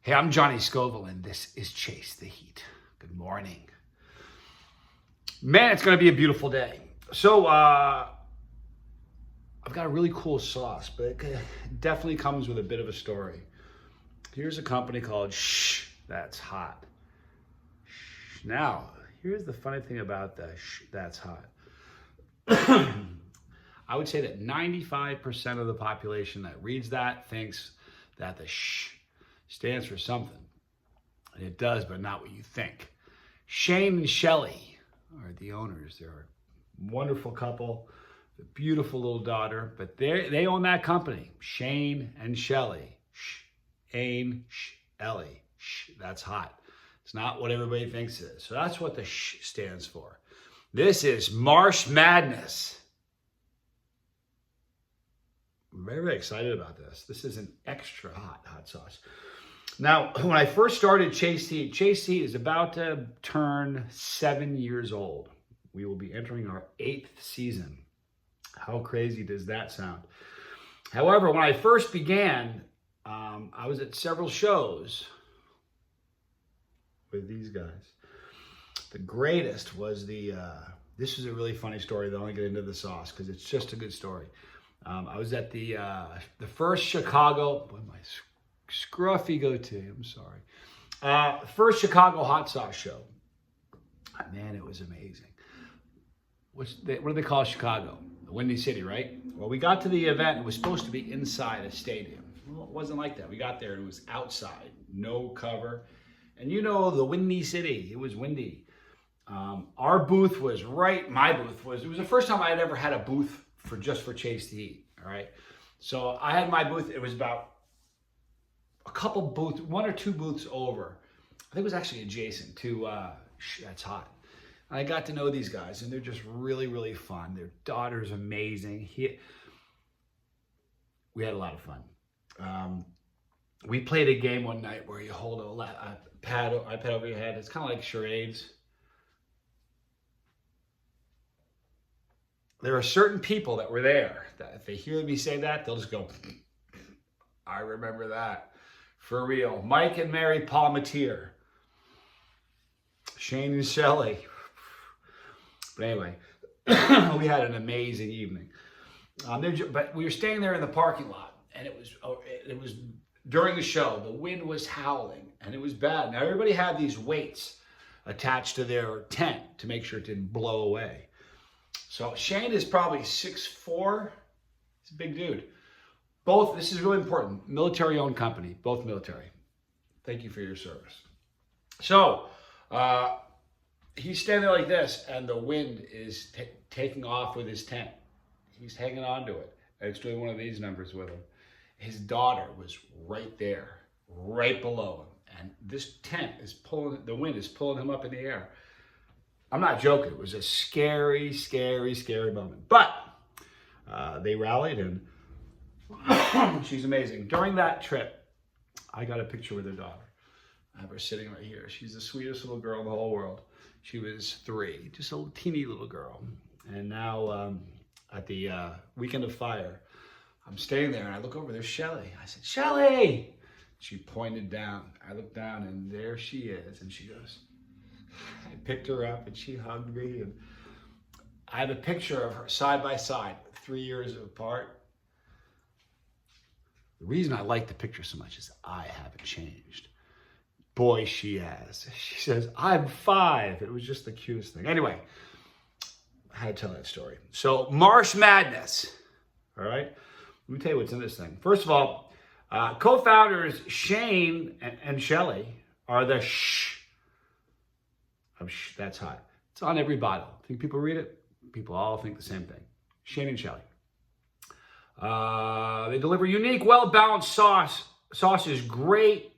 Hey, I'm Johnny Scoville, and this is Chase the Heat. Good morning. Man, it's going to be a beautiful day. So, I've got a really cool sauce, but it definitely comes with a bit of a story. Here's a company called Shh, That's Hot. Now, here's the funny thing about the Shh, That's Hot. I would say that 95% of the population that reads that thinks that the Shh stands for something. And it does, but not what you think. Shane and Shelly are the owners. They're a wonderful couple, a beautiful little daughter, but they own that company. Shane and Shelly. Shane, Shelly. Shh, that's hot. It's not what everybody thinks it is. So that's what the Shh stands for. This is Marsh Madness. I'm very, very excited about this. This is an extra hot sauce. Now, when I first started Chase the Heat is about to turn 7 years old. We will be entering our 8th season. How crazy does that sound? However, when I first began, I was at several shows with these guys. The greatest was this is a really funny story. I'll only get into the sauce because it's just a good story. I was at the first Chicago, boy, my scruffy goatee, I'm sorry. First Chicago hot sauce show. Man, it was amazing. What do they call Chicago? The Windy City, right? Well, we got to the event. It was supposed to be inside a stadium. Well, it wasn't like that. We got there and it was outside, no cover. And you know, the Windy City, it was windy. Our booth was my booth was, it was the first time I had ever had a booth just for Chase the Heat, all right? So I had my booth, it was about a couple booths, 1 or 2 booths over. I think it was actually adjacent to That's Hot. And I got to know these guys, and they're just really, really fun. Their daughter's amazing. We had a lot of fun. We played a game one night where you hold a iPad over your head. It's kind of like charades. There are certain people that were there that if they hear me say that, they'll just go, I remember that. For real. Mike and Mary Palmatier. Shane and Shelly. But anyway, we had an amazing evening. But we were staying there in the parking lot, and it was during the show. The wind was howling, and it was bad. Now, everybody had these weights attached to their tent to make sure it didn't blow away. So Shane is probably 6'4". He's a big dude. Both, this is really important, military-owned company, both military. Thank you for your service. So he's standing there like this, and the wind is taking off with his tent. He's hanging on to it. And it's doing one of these numbers with him. His daughter was right there, right below him. And this tent is the wind is pulling him up in the air. I'm not joking. It was a scary, scary, scary moment. But they rallied, and she's amazing. During that trip, I got a picture with her daughter. I have her sitting right here. She's the sweetest little girl in the whole world. She was 3, just a little teeny little girl. And now at the Weekend of Fire, I'm staying there, and I look over, there's Shelly. I said, Shelly! She pointed down. I looked down, and there she is. And she goes, I picked her up, and she hugged me. And I have a picture of her side by side, 3 years apart. The reason I like the picture so much is I haven't changed. Boy, she has. She says, I'm 5. It was just the cutest thing. Anyway, I had to tell that story. So, Marsh Madness. All right? Let me tell you what's in this thing. First of all, co-founders Shane and Shelly are the Shh of Shh, That's Hot. It's on every bottle. Think people read it? People all think the same thing. Shane and Shelly. They deliver unique, well-balanced sauce. Sauce is great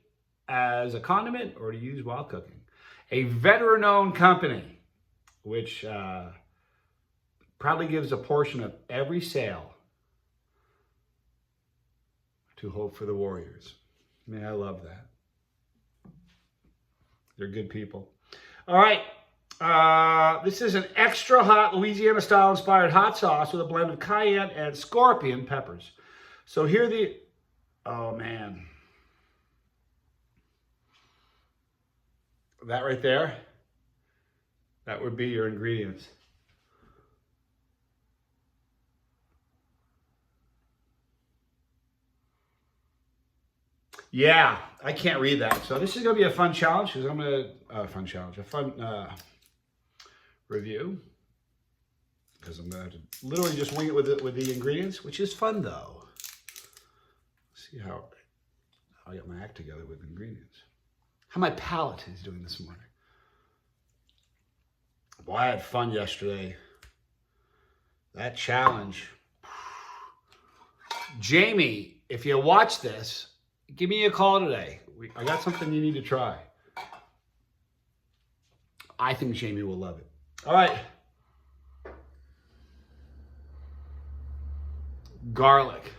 as a condiment or to use while cooking. A veteran-owned company, which proudly gives a portion of every sale to Hope for the Warriors. Man, I love that. They're good people. All right. This is an extra hot Louisiana style inspired hot sauce with a blend of cayenne and scorpion peppers. So here oh man. that right there, that would be your ingredients. Yeah, I can't read that. So this is going to be a fun challenge because I'm going to, a fun review. Because I'm going to literally just wing it with the ingredients, which is fun though. See how I get my act together with ingredients. How my palate is doing this morning. Boy, I had fun yesterday. That challenge. Jamie, if you watch this, give me a call today. I got something you need to try. I think Jamie will love it. All right. Garlic.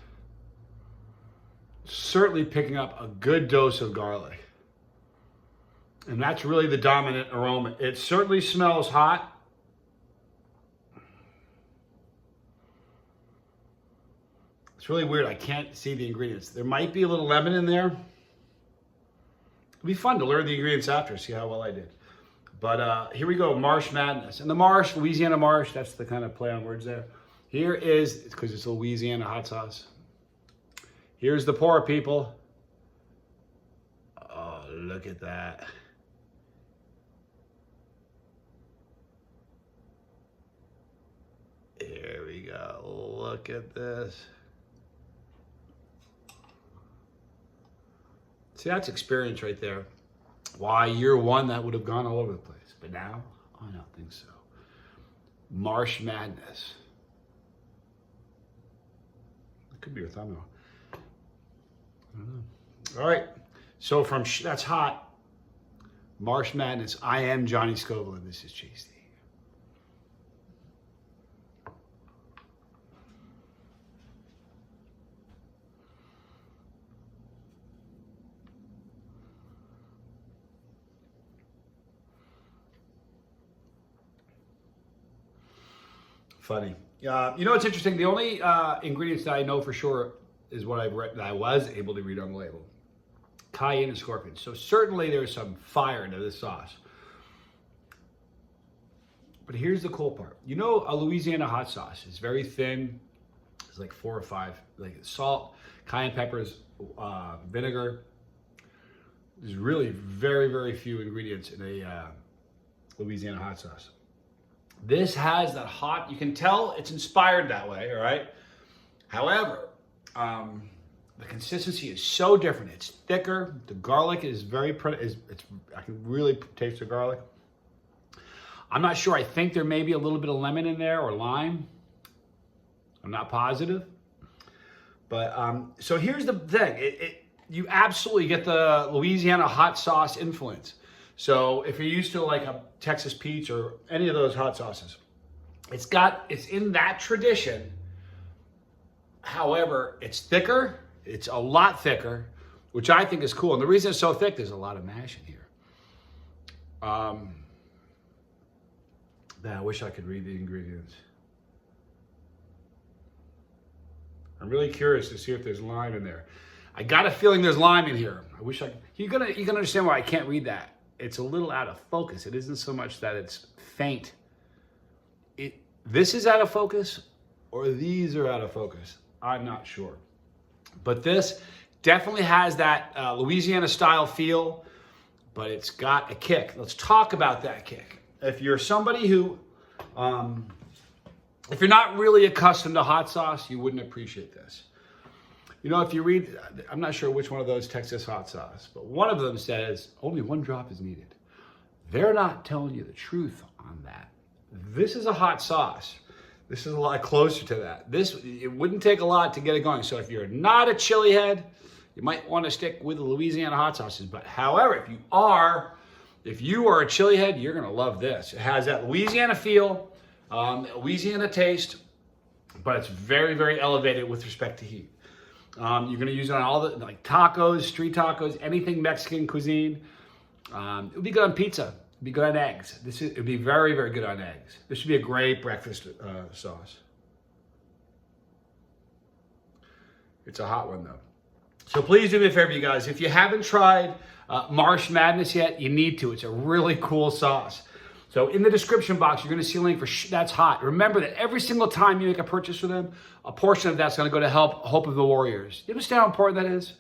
Certainly picking up a good dose of garlic. And that's really the dominant aroma. It certainly smells hot. It's really weird. I can't see the ingredients. There might be a little lemon in there. It'll be fun to learn the ingredients after, see how well I did. But here we go, Marsh Madness. And the Marsh, Louisiana Marsh, that's the kind of play on words there. Here is, because it's Louisiana hot sauce. Here's the pour, people. Oh, look at that. Here we go. Look at this. See, that's experience right there. Why, year one, that would have gone all over the place. But now, I don't think so. Marsh Madness. That could be your thumbnail. I don't know. All right. So from that's hot. Marsh Madness. I am Johnny Scoville, and this is Chase D. Funny. You know what's interesting? The only ingredients that I know for sure is what I've read, that I was able to read on the label. Cayenne and scorpion. So certainly there's some fire into this sauce. But here's the cool part. You know, a Louisiana hot sauce is very thin. It's like 4 or 5. Like salt, cayenne peppers, vinegar. There's really very, very few ingredients in a Louisiana hot sauce. This has that hot, you can tell it's inspired that way, all right? However, the consistency is so different. It's thicker. The garlic is very, I can really taste the garlic. I'm not sure. I think there may be a little bit of lemon in there or lime. I'm not positive. But, so here's the thing. You absolutely get the Louisiana hot sauce influence. So if you're used to like a Texas Peach or any of those hot sauces, it's in that tradition. However, it's thicker. It's a lot thicker, which I think is cool. And the reason it's so thick, there's a lot of mash in here. I wish I could read the ingredients. I'm really curious to see if there's lime in there. I got a feeling there's lime in here. I wish I could. You can understand why I can't read that. It's a little out of focus. It isn't so much that it's faint. This is out of focus, or these are out of focus. I'm not sure. But this definitely has that Louisiana style feel, but it's got a kick. Let's talk about that kick. If you're somebody who, if you're not really accustomed to hot sauce, you wouldn't appreciate this. You know, if you read, I'm not sure which one of those Texas hot sauce, but one of them says only 1 drop is needed. They're not telling you the truth on that. This is a hot sauce. This is a lot closer to that. It wouldn't take a lot to get it going. So if you're not a chili head, you might want to stick with the Louisiana hot sauces. But however, if you are a chili head, you're going to love this. It has that Louisiana feel, Louisiana taste, but it's very, very elevated with respect to heat. You're going to use it on all the like tacos, street tacos, anything Mexican cuisine. It would be good on pizza. It'd be good on eggs. It would be very, very good on eggs. This should be a great breakfast sauce. It's a hot one though. So please do me a favor, you guys. If you haven't tried Marsh Madness yet, you need to. It's a really cool sauce. So in the description box, you're going to see a link for That's Hot. Remember that every single time you make a purchase for them, a portion of that's going to go to help Hope of the Warriors. You understand how important that is?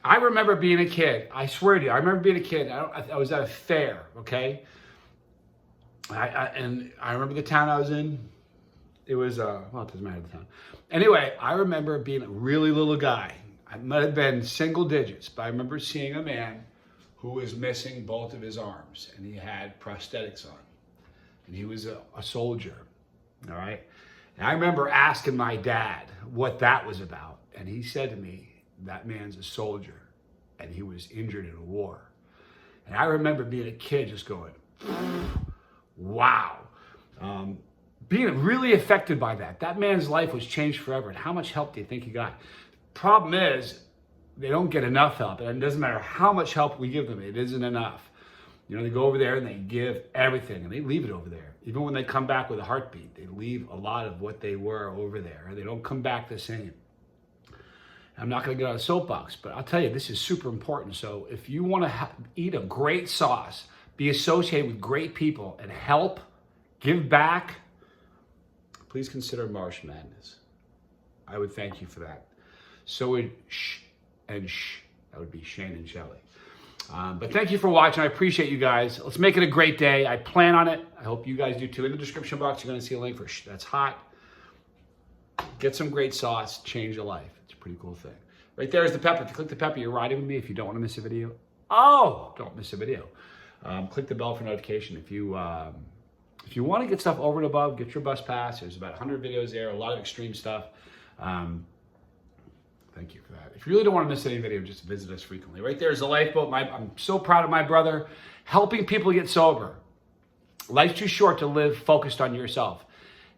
I remember being a kid. I swear to you, I remember being a kid. I was at a fair, okay? And I remember the town I was in. It was, well, it doesn't matter the town. Anyway, I remember being a really little guy. I might have been single digits, but I remember seeing a man who was missing both of his arms, and he had prosthetics on. And he was a soldier, all right? And I remember asking my dad what that was about. And he said to me, that man's a soldier, and he was injured in a war. And I remember being a kid just going, wow. Being really affected by that. That man's life was changed forever. And how much help do you think he got? Problem is, they don't get enough help. And it doesn't matter how much help we give them, it isn't enough. You know, they go over there and they give everything, and they leave it over there. Even when they come back with a heartbeat, they leave a lot of what they were over there. They don't come back the same. I'm not going to get on a soapbox, but I'll tell you, this is super important. So if you want to eat a great sauce, be associated with great people, and help, give back, please consider Marsh Madness. I would thank you for that. So would that would be Shane and Shelley. But thank you for watching. I appreciate you guys. Let's make it a great day. I plan on it. I hope you guys do too. In the description box, you're going to see a link for That's Hot. Get some great sauce. Change your life. It's a pretty cool thing. Right there is the pepper. If you click the pepper, you're riding with me. If you don't want to miss a video, don't miss a video. Click the bell for notification. If you want to get stuff over and above, get your bus pass. There's about 100 videos there, a lot of extreme stuff. Thank you for that. If you really don't want to miss any video, just visit us frequently. Right there is the lifeboat. I'm so proud of my brother, helping people get sober. Life's too short to live focused on yourself.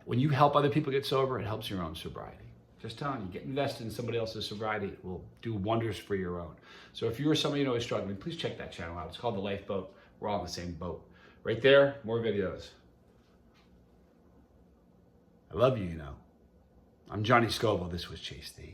When you help other people get sober, it helps your own sobriety. Just telling you, get invested in somebody else's sobriety. It will do wonders for your own. So if you're somebody you know is struggling, please check that channel out. It's called The Lifeboat. We're all in the same boat. Right there, more videos. I love you, you know. I'm Johnny Scoville. This was Chase the